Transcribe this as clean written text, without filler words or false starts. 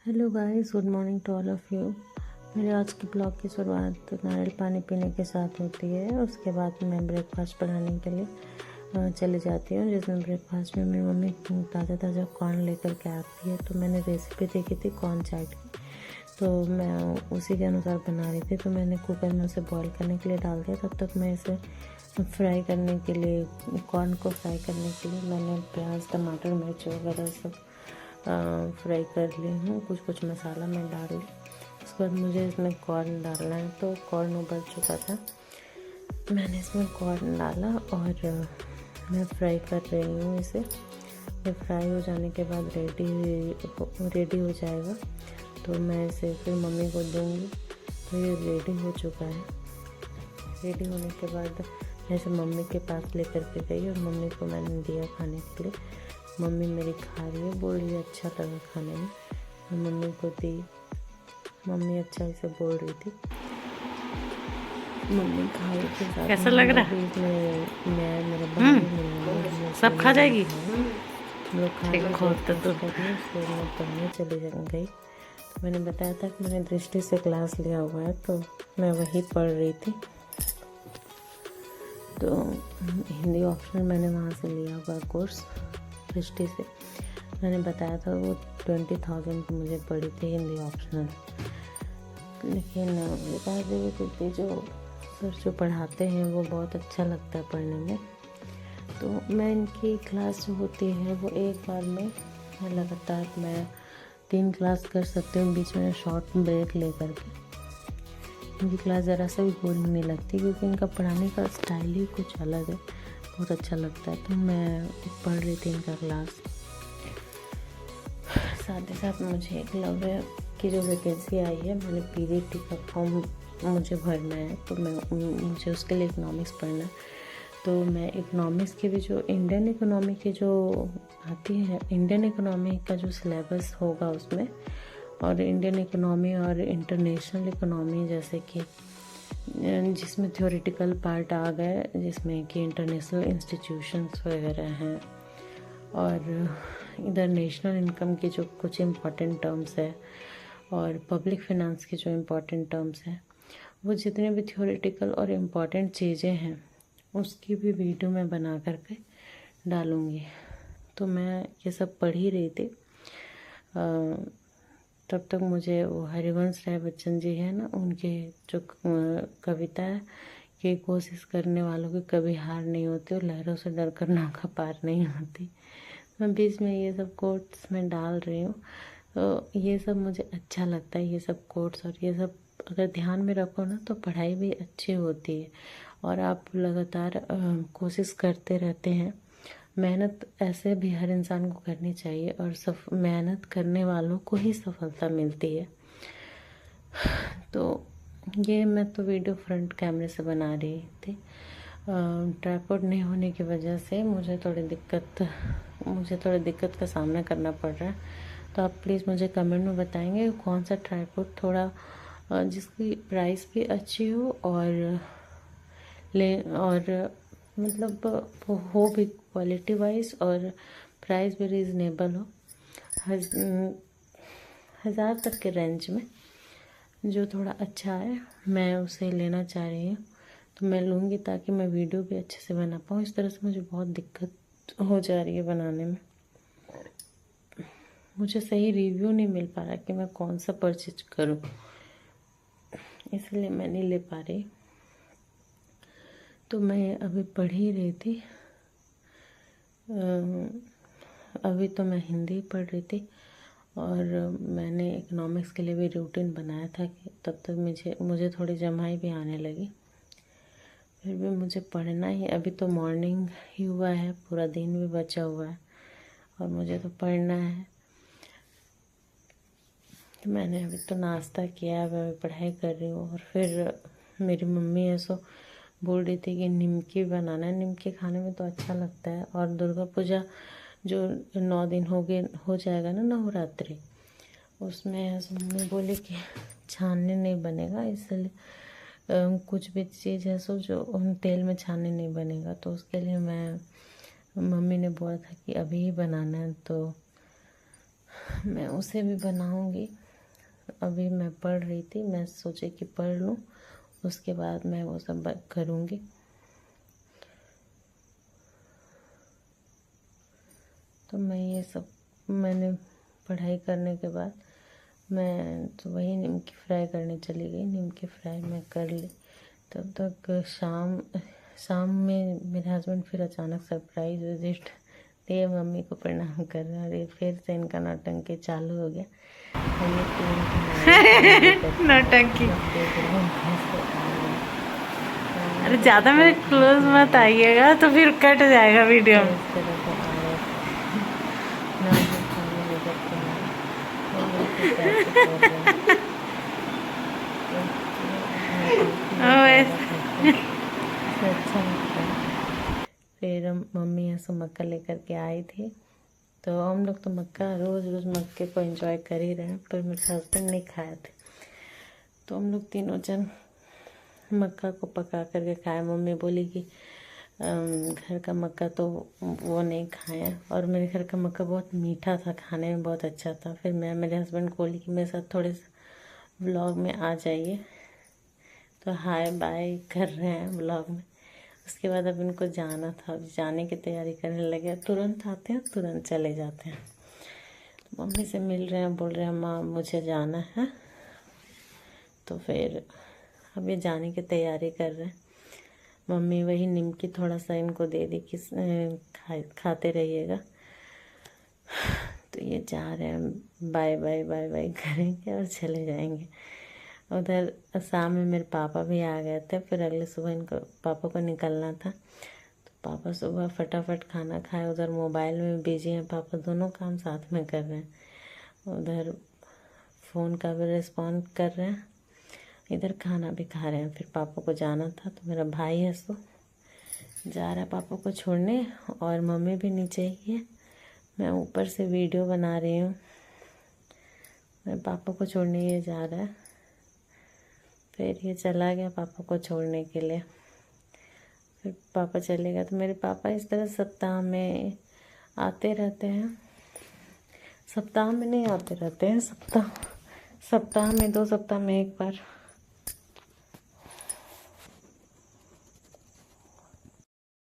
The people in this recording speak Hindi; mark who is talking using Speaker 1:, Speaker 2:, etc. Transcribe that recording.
Speaker 1: Hello guys, good morning to all of you. मेरे आज के ब्लॉग की शुरुआत नारियल पानी पीने के साथ होती है। उसके बाद मैं ब्रेकफास्ट बनाने के लिए चली जाती हूँ, जिसमें ब्रेकफास्ट में मेरी मम्मी ताज़ा ताज़ा कॉर्न लेकर के आती है। तो मैंने रेसिपी देखी थी कॉर्न चाट की, तो मैं उसी के अनुसार बना रही थी। तो मैंने कुकर में उसे बॉईल करने के लिए डाल दिया। तब तक मैं इसे फ्राई करने के लिए, कॉर्न को फ्राई करने के लिए मैंने प्याज, टमाटर, मिर्च वगैरह सब फ्राई कर ली हूँ। कुछ मसाला मैं डाल ली। उसके बाद मुझे इसमें कॉर्न डालना है, तो कॉर्न उबल चुका था, मैंने इसमें कॉर्न डाला और मैं फ्राई कर रही हूँ इसे। ये फ्राई हो जाने के बाद रेडी हो जाएगा, तो मैं इसे फिर मम्मी को दूँगी। तो ये रेडी हो चुका है। रेडी होने के बाद मैं इसे मम्मी के पास लेकर के गई और मम्मी को मैंने दिया खाने के लिए। मम्मी मेरी खा रही है, बोल रही है अच्छा लगा खाने में। मैं मम्मी को दी, मम्मी अच्छा इसे बोल रही थी। मम्मी खा रही थी साथ।
Speaker 2: कैसा लग रहा है?
Speaker 1: मैं मेरा भाई
Speaker 2: सब खा जाएगी।
Speaker 1: हम लोग खा
Speaker 2: ठीक
Speaker 1: के
Speaker 2: खोल तो
Speaker 1: ब्रेकफास्ट करने फिर मैं पढ़ने चली गई। तो मैंने बताया था कि मैंने दृष्टि से क्लास लिया हुआ है, तो मैं वही पढ़ रही थी। तो हिंदी ऑप्शनल मैंने वहाँ से लिया हुआ कोर्स दृष्टि से। मैंने बताया था वो 20,000 की मुझे पड़ी थी हिंदी ऑप्शनल। लेकिन विकास देवी कुर्ती जो सर जो पढ़ाते हैं वो बहुत अच्छा लगता है पढ़ने में। तो मैं इनकी क्लास जो होती है वो एक बार में लगातार मैं 3 क्लास कर सकती हूँ, बीच में शॉर्ट ब्रेक ले करके। इनकी क्लास ज़रा सा भी बोरिंग नहीं लगती, क्योंकि इनका पढ़ाने का स्टाइल ही कुछ अलग है, बहुत अच्छा लगता है। तो मैं पढ़ रही थी इनका क्लास। साथ ही साथ मुझे एकलव्य की जो वैकेंसी आई है, मैंने पीवीटी का फॉर्म मुझे भरना है, तो मुझे उसके लिए इकोनॉमिक्स पढ़ना है। तो मैं इकोनॉमिक्स की भी जो इंडियन इकोनॉमी की जो आती है, इंडियन इकोनॉमी का जो सिलेबस होगा उसमें, और इंडियन इकोनॉमी और इंटरनेशनल इकोनॉमी, जैसे कि जिसमें थ्योरेटिकल पार्ट आ गए, जिसमें कि इंटरनेशनल इंस्टीट्यूशंस वगैरह हैं, और इधर नेशनल इनकम के जो कुछ इम्पॉर्टेंट टर्म्स है, और पब्लिक फाइनेंस के जो इम्पॉर्टेंट टर्म्स हैं, वो जितने भी थ्योरेटिकल और इम्पॉर्टेंट चीज़ें हैं उसकी भी वीडियो मैं बना करके डालूँगी। तो मैं ये सब पढ़ ही रही थी। तब तक मुझे वो हरिवंश राय बच्चन जी हैं ना, उनके जो कविता है कि कोशिश करने वालों की कभी हार नहीं होती और लहरों से डर कर नौका पार नहीं होती। मैं बीच में ये सब कोट्स में डाल रही हूँ। तो ये सब मुझे अच्छा लगता है, ये सब कोट्स और ये सब अगर ध्यान में रखो ना तो पढ़ाई भी अच्छी होती है। और आप लगातार कोशिश करते रहते हैं। मेहनत ऐसे भी हर इंसान को करनी चाहिए, और मेहनत करने वालों को ही सफलता मिलती है। तो ये मैं तो वीडियो फ्रंट कैमरे से बना रही थी। ट्राइपॉड नहीं होने की वजह से मुझे थोड़ी दिक्कत का सामना करना पड़ रहा है। तो आप प्लीज़ मुझे कमेंट में बताएंगे कौन सा ट्राइपॉड थोड़ा जिसकी प्राइस भी अच्छी हो और मतलब हो भी क्वालिटी वाइज, और प्राइस भी रीज़नेबल हो। 1000 तक के रेंज में जो थोड़ा अच्छा है, मैं उसे लेना चाह रही हूँ। तो मैं लूँगी ताकि मैं वीडियो भी अच्छे से बना पाऊँ। इस तरह से मुझे बहुत दिक्कत हो जा रही है बनाने में। मुझे सही रिव्यू नहीं मिल पा रहा कि मैं कौन सा परचेज करूँ, इसलिए मैं नहीं ले पा रही। तो मैं अभी पढ़ ही रही थी। अभी तो मैं हिंदी पढ़ रही थी, और मैंने इकोनॉमिक्स के लिए भी रूटीन बनाया था कि तब तक मुझे थोड़ी जमाई भी आने लगी। फिर भी मुझे पढ़ना ही, अभी तो मॉर्निंग ही हुआ है, पूरा दिन भी बचा हुआ है और मुझे तो पढ़ना है। तो मैंने अभी तो नाश्ता किया है, मैं पढ़ाई कर रही हूँ। और फिर मेरी मम्मी ऐसो बोल रही थी कि निमकी बनाना है, निमकी खाने में तो अच्छा लगता है। और दुर्गा पूजा जो 9 दिन हो जाएगा ना, नवरात्रि, उसमें मम्मी बोली कि छानने नहीं बनेगा, इसलिए कुछ भी चीज़ है सो जो तेल में छानने नहीं बनेगा। तो उसके लिए मम्मी ने बोला था कि अभी ही बनाना है, तो मैं उसे भी बनाऊंगी। अभी मैं पढ़ रही थी, मैं सोचे कि पढ़ लूँ, उसके बाद मैं वो सब करूँगी। तो मैं ये सब मैंने पढ़ाई करने के बाद मैं तो वही निमकी फ्राई करने चली गई। निमकी फ्राई मैं कर ली। तब तक शाम में मेरे हस्बैंड फिर अचानक सरप्राइज विजिट दिए, मम्मी को प्रणाम कर रहे हैं। और ये फिर से इनका नौटंकी चालू हो गया।
Speaker 2: नौटंकी। अरे ज़्यादा मेरे क्लोज मत आइएगा तो फिर कट जाएगा वीडियो।
Speaker 1: इस तरह से आ रहे नाम खाने लेकर के अच्छा लगता है। फिर मम्मी यहाँ से मक्का लेकर के आई थी, तो हम लोग तो मक्का रोज़ रोज़ मक्के को एंजॉय कर ही रहे हैं, पर मेरे हस्बैंड नहीं खाए थे। तो हम लोग तीनों जन मक्का को पका करके खाए। मम्मी बोली कि घर का मक्का तो वो नहीं खाए, और मेरे घर का मक्का बहुत मीठा था, खाने में बहुत अच्छा था। फिर मैं मेरे हस्बैंड को बोली कि मेरे साथ थोड़े से व्लॉग में आ जाइए, तो हाय बाय कर रहे हैं व्लॉग में। उसके बाद अब इनको जाना था, अब जाने की तैयारी करने लगे। तुरंत आते हैं, तुरंत चले जाते हैं। तो मम्मी से मिल रहे हैं, बोल रहे हैं माँ मुझे जाना है। तो फिर अब ये जाने की तैयारी कर रहे हैं। मम्मी वही निमकी थोड़ा सा इनको दे दी कि खाते रहिएगा। तो ये जा रहे हैं, बाय बाय बाय बाय करेंगे और चले जाएंगे। उधर शाम में मेरे पापा भी आ गए थे। फिर अगले सुबह इनको पापा को निकलना था, तो पापा सुबह फटाफट खाना खाए। उधर मोबाइल में बिजी हैं पापा, दोनों काम साथ में कर रहे हैं। उधर फ़ोन का भी रिस्पॉन्ड कर रहे हैं, इधर खाना भी खा रहे हैं। फिर पापा को जाना था, तो मेरा भाई है सो जा रहा है पापा को छोड़ने, और मम्मी भी नीचे ही है। मैं ऊपर से वीडियो बना रही हूँ। मेरे पापा को छोड़ने ये जा रहा है। फिर ये चला गया पापा को छोड़ने के लिए। फिर पापा चले गए। तो मेरे पापा इस तरह सप्ताह में आते रहते हैं, सप्ताह में नहीं आते रहते हैं, सप्ताह में 2 सप्ताह में एक बार